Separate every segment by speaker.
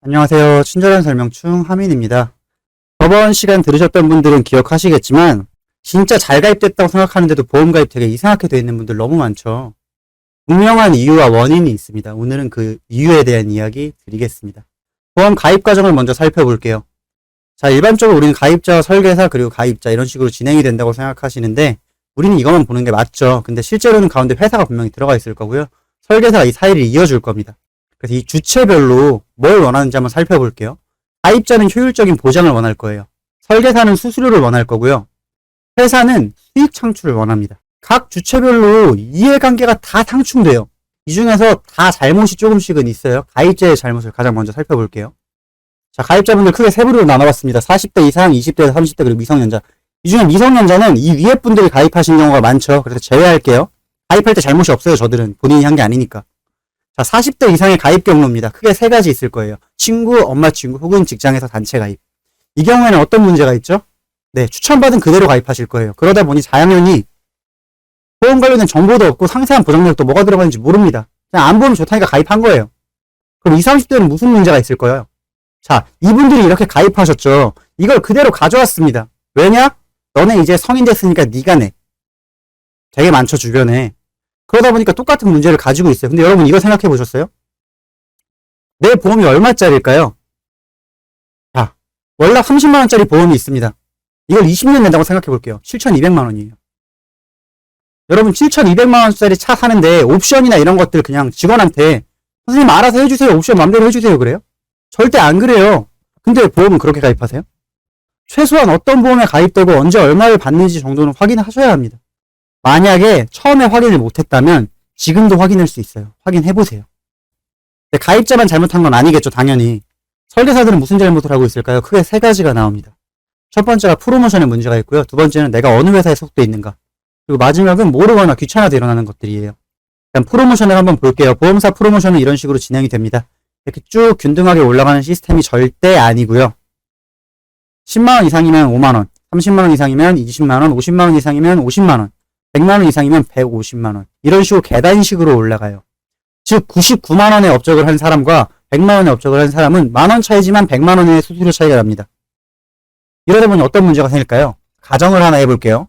Speaker 1: 안녕하세요. 친절한 설명충 하민입니다. 저번 시간 들으셨던 분들은 기억하시겠지만 진짜 잘 가입됐다고 생각하는데도 보험 가입 되게 이상하게 되어 있는 분들 너무 많죠. 분명한 이유와 원인이 있습니다. 오늘은 그 이유에 대한 이야기 드리겠습니다. 보험 가입 과정을 먼저 살펴볼게요. 자, 일반적으로 우리는 가입자와 설계사 그리고 가입자 이런 식으로 진행이 된다고 생각하시는데 우리는 이것만 보는 게 맞죠. 근데 실제로는 가운데 회사가 분명히 들어가 있을 거고요. 설계사가 이 사이를 이어줄 겁니다. 그래서 이 주체별로 뭘 원하는지 한번 살펴볼게요. 가입자는 효율적인 보장을 원할 거예요. 설계사는 수수료를 원할 거고요. 회사는 수익 창출을 원합니다. 각 주체별로 이해관계가 다 상충돼요. 이 중에서 다 잘못이 조금씩은 있어요. 가입자의 잘못을 가장 먼저 살펴볼게요. 자, 가입자분들 크게 세 부류로 나눠봤습니다. 40대 이상, 20대에서 30대 그리고 미성년자. 이 중에 미성년자는 이 위에 분들이 가입하신 경우가 많죠. 그래서 제외할게요. 가입할 때 잘못이 없어요. 저들은 본인이 한 게 아니니까. 자, 40대 이상의 가입 경로입니다. 크게 세 가지 있을 거예요. 친구, 엄마 친구, 혹은 직장에서 단체 가입. 이 경우에는 어떤 문제가 있죠? 네, 추천받은 그대로 가입하실 거예요. 그러다 보니 당연히 보험 관련된 정보도 없고 상세한 보장 내역도 뭐가 들어가는지 모릅니다. 그냥 안 보면 좋다니까 가입한 거예요. 그럼 20, 30대는 무슨 문제가 있을 거예요? 자, 이분들이 이렇게 가입하셨죠. 이걸 그대로 가져왔습니다. 왜냐? 너네 이제 성인 됐으니까 네가 내. 되게 많죠, 주변에. 그러다 보니까 똑같은 문제를 가지고 있어요. 근데 여러분 이거 생각해 보셨어요? 내 보험이 얼마짜리일까요? 자, 월납 30만원짜리 보험이 있습니다. 이걸 20년 낸다고 생각해 볼게요. 7,200만원이에요. 여러분 7,200만원짜리 차 사는데 옵션이나 이런 것들 그냥 직원한테 선생님 알아서 해주세요. 옵션 맘대로 해주세요. 그래요? 절대 안 그래요. 근데 보험은 그렇게 가입하세요? 최소한 어떤 보험에 가입되고 언제 얼마를 받는지 정도는 확인하셔야 합니다. 만약에 처음에 확인을 못했다면 지금도 확인할 수 있어요. 확인해보세요. 근데 가입자만 잘못한 건 아니겠죠. 당연히. 설계사들은 무슨 잘못을 하고 있을까요? 크게 세 가지가 나옵니다. 첫 번째가 프로모션에 문제가 있고요. 두 번째는 내가 어느 회사에 속돼 있는가. 그리고 마지막은 모르거나 귀찮아서 일어나는 것들이에요. 일단 프로모션을 한번 볼게요. 보험사 프로모션은 이런 식으로 진행이 됩니다. 이렇게 쭉 균등하게 올라가는 시스템이 절대 아니고요. 10만원 이상이면 5만원, 30만원 이상이면 20만원, 50만원 이상이면 50만원, 100만원 이상이면 150만원. 이런 식으로 계단식으로 올라가요. 즉 99만원의 업적을 한 사람과 100만원의 업적을 한 사람은 만원 차이지만 100만원의 수수료 차이가 납니다. 이러다 보니 어떤 문제가 생길까요? 가정을 하나 해볼게요.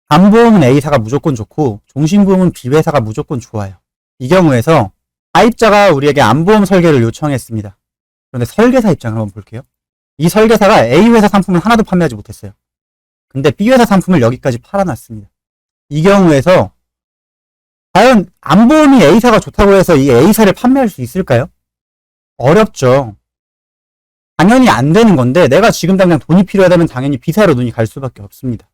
Speaker 1: 암보험은 A사가 무조건 좋고 종신보험은 B회사가 무조건 좋아요. 이 경우에서 가입자가 우리에게 암보험 설계를 요청했습니다. 그런데 설계사 입장을 한번 볼게요. 이 설계사가 A회사 상품을 하나도 판매하지 못했어요. 근데 B회사 상품을 여기까지 팔아놨습니다. 이 경우에서 과연 암보험이 A사가 좋다고 해서 이 A사를 판매할 수 있을까요? 어렵죠. 당연히 안 되는 건데 내가 지금 당장 돈이 필요하다면 당연히 B사로 눈이 갈 수밖에 없습니다.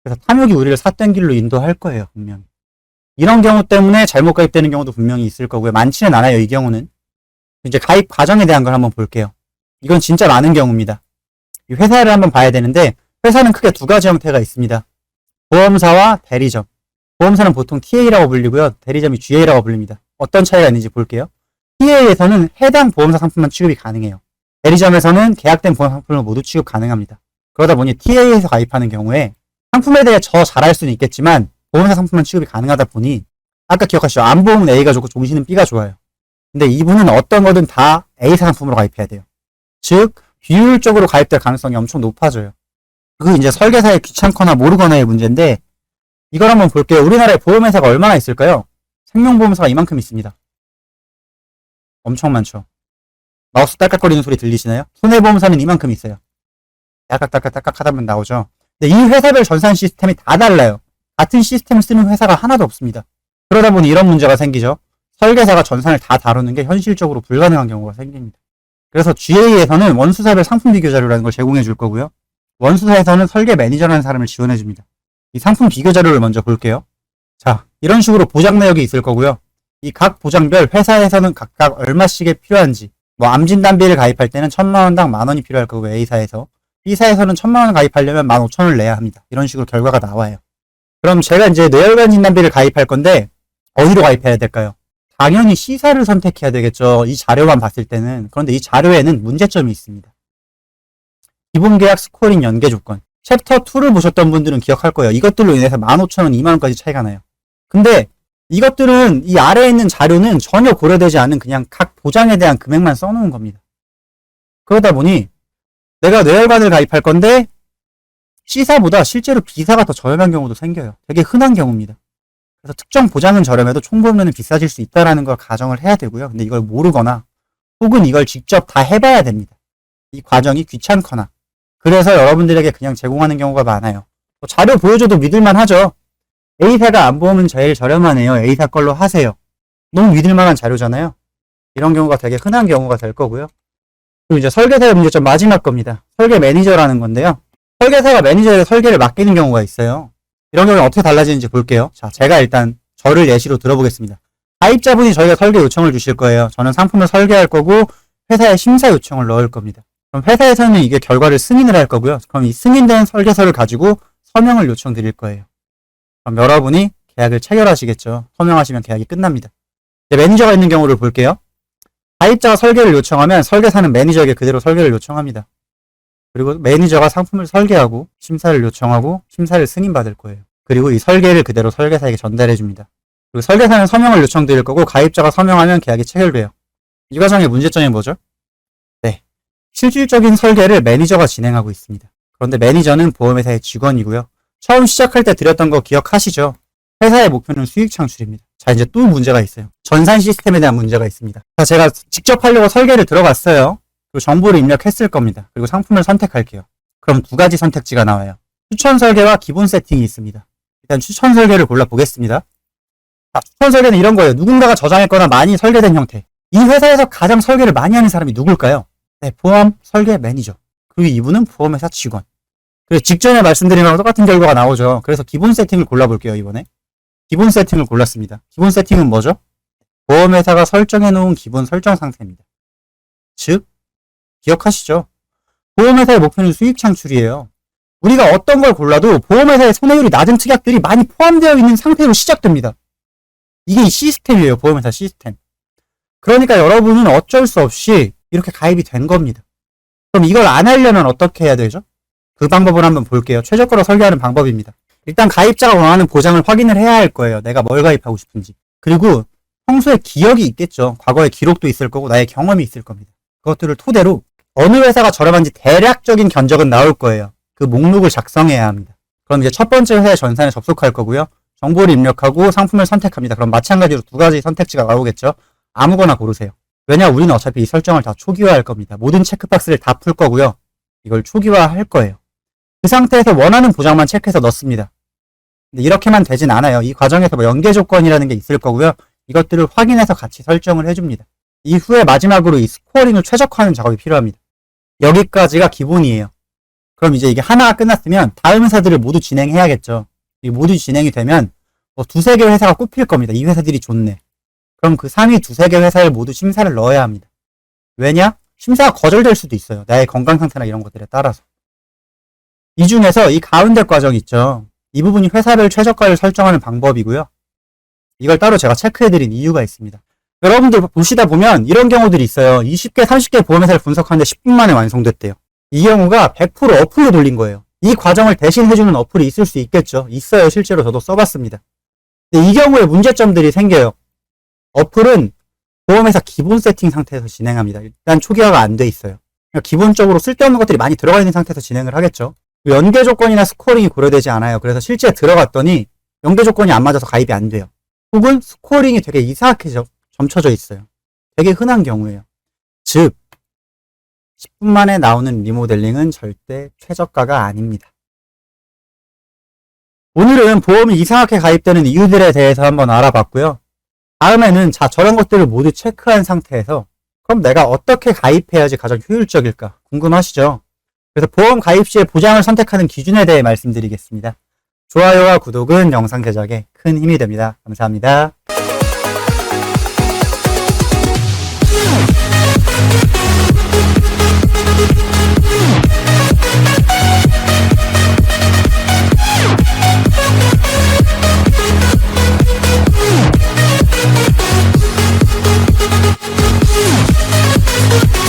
Speaker 1: 그래서 탐욕이 우리를 삿된 길로 인도할 거예요. 분명히. 이런 경우 때문에 잘못 가입되는 경우도 분명히 있을 거고요. 많지는 않아요. 이 경우는. 이제 가입 과정에 대한 걸 한번 볼게요. 이건 진짜 많은 경우입니다. 이 회사를 한번 봐야 되는데 회사는 크게 두 가지 형태가 있습니다. 보험사와 대리점. 보험사는 보통 TA라고 불리고요. 대리점이 GA라고 불립니다. 어떤 차이가 있는지 볼게요. TA에서는 해당 보험사 상품만 취급이 가능해요. 대리점에서는 계약된 보험 상품을 모두 취급 가능합니다. 그러다 보니 TA에서 가입하는 경우에 상품에 대해 더 잘할 수는 있겠지만 보험사 상품만 취급이 가능하다 보니 아까 기억하시죠? 암보험은 A가 좋고 종신은 B가 좋아요. 근데 이분은 어떤 거든 다 A사 상품으로 가입해야 돼요. 즉 비효율적으로 가입될 가능성이 엄청 높아져요. 그게 이제 설계사의 귀찮거나 모르거나의 문제인데 이걸 한번 볼게요. 우리나라에 보험회사가 얼마나 있을까요? 생명보험사가 이만큼 있습니다. 엄청 많죠. 마우스 딸깍거리는 소리 들리시나요? 손해보험사는 이만큼 있어요. 딸깍딸깍딸깍 하다 보면 나오죠. 근데 이 회사별 전산 시스템이 다 달라요. 같은 시스템을 쓰는 회사가 하나도 없습니다. 그러다 보니 이런 문제가 생기죠. 설계사가 전산을 다 다루는 게 현실적으로 불가능한 경우가 생깁니다. 그래서 GA에서는 원수사별 상품 비교 자료라는 걸 제공해 줄 거고요. 원수사에서는 설계 매니저라는 사람을 지원해 줍니다. 이 상품 비교 자료를 먼저 볼게요. 자, 이런 식으로 보장 내역이 있을 거고요. 이 각 보장별 회사에서는 각각 얼마씩에 필요한지, 뭐 암진단비를 가입할 때는 1,000만원당 만원이 필요할 거고 A사에서, B사에서는 1,000만원 가입하려면 15,000원을 내야 합니다. 이런 식으로 결과가 나와요. 그럼 제가 이제 뇌혈관 진단비를 가입할 건데 어디로 가입해야 될까요? 당연히 C사를 선택해야 되겠죠. 이 자료만 봤을 때는. 그런데 이 자료에는 문제점이 있습니다. 기본계약 스코어링 연계조건. 챕터 2를 보셨던 분들은 기억할 거예요. 이것들로 인해서 15,000원, 20,000원까지 차이가 나요. 근데 이것들은 이 아래에 있는 자료는 전혀 고려되지 않은 그냥 각 보장에 대한 금액만 써놓은 겁니다. 그러다 보니 내가 뇌혈관을 가입할 건데 C사보다 실제로 B사가 더 저렴한 경우도 생겨요. 되게 흔한 경우입니다. 그래서 특정 보장은 저렴해도 총보험료는 비싸질 수 있다는 걸 가정을 해야 되고요. 근데 이걸 모르거나 혹은 이걸 직접 다 해봐야 됩니다. 이 과정이 귀찮거나. 그래서 여러분들에게 그냥 제공하는 경우가 많아요. 자료 보여줘도 믿을만 하죠. A사가 안보험은 제일 저렴하네요. A사 걸로 하세요. 너무 믿을만한 자료잖아요. 이런 경우가 되게 흔한 경우가 될 거고요. 그리고 이제 설계사의 문제점 마지막 겁니다. 설계 매니저라는 건데요. 설계사가 매니저에게 설계를 맡기는 경우가 있어요. 이런 경우는 어떻게 달라지는지 볼게요. 자, 제가 일단 저를 예시로 들어보겠습니다. 가입자분이 저희가 설계 요청을 주실 거예요. 저는 상품을 설계할 거고 회사에 심사 요청을 넣을 겁니다. 그럼 회사에서는 이게 결과를 승인을 할 거고요. 그럼 이 승인된 설계서를 가지고 서명을 요청드릴 거예요. 그럼 여러분이 계약을 체결하시겠죠. 서명하시면 계약이 끝납니다. 이제 매니저가 있는 경우를 볼게요. 가입자가 설계를 요청하면 설계사는 매니저에게 그대로 설계를 요청합니다. 그리고 매니저가 상품을 설계하고 심사를 요청하고 심사를 승인받을 거예요. 그리고 이 설계를 그대로 설계사에게 전달해 줍니다. 그리고 설계사는 서명을 요청드릴 거고 가입자가 서명하면 계약이 체결돼요. 이 과정의 문제점이 뭐죠? 네, 실질적인 설계를 매니저가 진행하고 있습니다. 그런데 매니저는 보험회사의 직원이고요. 처음 시작할 때 드렸던 거 기억하시죠? 회사의 목표는 수익 창출입니다. 자, 이제 또 문제가 있어요. 전산 시스템에 대한 문제가 있습니다. 자, 제가 직접 하려고 설계를 들어갔어요. 그리고 정보를 입력했을 겁니다. 그리고 상품을 선택할게요. 그럼 두 가지 선택지가 나와요. 추천 설계와 기본 세팅이 있습니다. 일단 추천 설계를 골라보겠습니다. 자, 추천 설계는 이런 거예요. 누군가가 저장했거나 많이 설계된 형태. 이 회사에서 가장 설계를 많이 하는 사람이 누굴까요? 네, 보험 설계 매니저. 그리고 이분은 보험회사 직원. 그래서 직전에 말씀드린 거랑 똑같은 결과가 나오죠. 그래서 기본 세팅을 골라볼게요, 이번에. 기본 세팅을 골랐습니다. 기본 세팅은 뭐죠? 보험회사가 설정해 놓은 기본 설정 상태입니다. 즉, 기억하시죠? 보험회사의 목표는 수익 창출이에요. 우리가 어떤 걸 골라도 보험회사의 손해율이 낮은 특약들이 많이 포함되어 있는 상태로 시작됩니다. 이게 시스템이에요, 보험회사 시스템. 그러니까 여러분은 어쩔 수 없이 이렇게 가입이 된 겁니다. 그럼 이걸 안 하려면 어떻게 해야 되죠? 그 방법을 한번 볼게요. 최저가로 설계하는 방법입니다. 일단 가입자가 원하는 보장을 확인을 해야 할 거예요. 내가 뭘 가입하고 싶은지. 그리고 평소에 기억이 있겠죠. 과거의 기록도 있을 거고 나의 경험이 있을 겁니다. 그것들을 토대로 어느 회사가 저렴한지 대략적인 견적은 나올 거예요. 그 목록을 작성해야 합니다. 그럼 이제 첫 번째 회사의 전산에 접속할 거고요. 정보를 입력하고 상품을 선택합니다. 그럼 마찬가지로 두 가지 선택지가 나오겠죠. 아무거나 고르세요. 왜냐, 우리는 어차피 이 설정을 다 초기화할 겁니다. 모든 체크박스를 다 풀 거고요. 이걸 초기화할 거예요. 그 상태에서 원하는 보장만 체크해서 넣습니다. 근데 이렇게만 되진 않아요. 이 과정에서 뭐 연계 조건이라는 게 있을 거고요. 이것들을 확인해서 같이 설정을 해줍니다. 이후에 마지막으로 이 스코어링을 최적화하는 작업이 필요합니다. 여기까지가 기본이에요. 그럼 이제 이게 하나가 끝났으면 다음 회사들을 모두 진행해야겠죠. 이 모두 진행이 되면 뭐 두세 개 회사가 꼽힐 겁니다. 이 회사들이 좋네. 그럼 그 상위 두세 개 회사를 모두 심사를 넣어야 합니다. 왜냐? 심사가 거절될 수도 있어요. 나의 건강 상태나 이런 것들에 따라서. 이 중에서 이 가운데 과정 있죠. 이 부분이 회사별 최저가를 설정하는 방법이고요. 이걸 따로 제가 체크해드린 이유가 있습니다. 여러분들 보시다 보면 이런 경우들이 있어요. 20개, 30개 보험회사를 분석하는데 10분 만에 완성됐대요. 이 경우가 100% 어플로 돌린 거예요. 이 과정을 대신 해주는 어플이 있을 수 있겠죠. 있어요. 실제로 저도 써봤습니다. 근데 이 경우에 문제점들이 생겨요. 어플은 보험회사 기본 세팅 상태에서 진행합니다. 일단 초기화가 안 돼 있어요. 그러니까 기본적으로 쓸데없는 것들이 많이 들어가 있는 상태에서 진행을 하겠죠. 연계 조건이나 스코어링이 고려되지 않아요. 그래서 실제 들어갔더니 연계 조건이 안 맞아서 가입이 안 돼요. 혹은 스코어링이 되게 이상하게 점쳐져 있어요. 되게 흔한 경우예요. 즉 10분 만에 나오는 리모델링은 절대 최저가가 아닙니다. 오늘은 보험이 이상하게 가입되는 이유들에 대해서 한번 알아봤고요. 다음에는 저런 것들을 모두 체크한 상태에서 그럼 내가 어떻게 가입해야지 가장 효율적일까 궁금하시죠? 그래서 보험 가입 시에 보장을 선택하는 기준에 대해 말씀드리겠습니다. 좋아요와 구독은 영상 제작에 큰 힘이 됩니다. 감사합니다.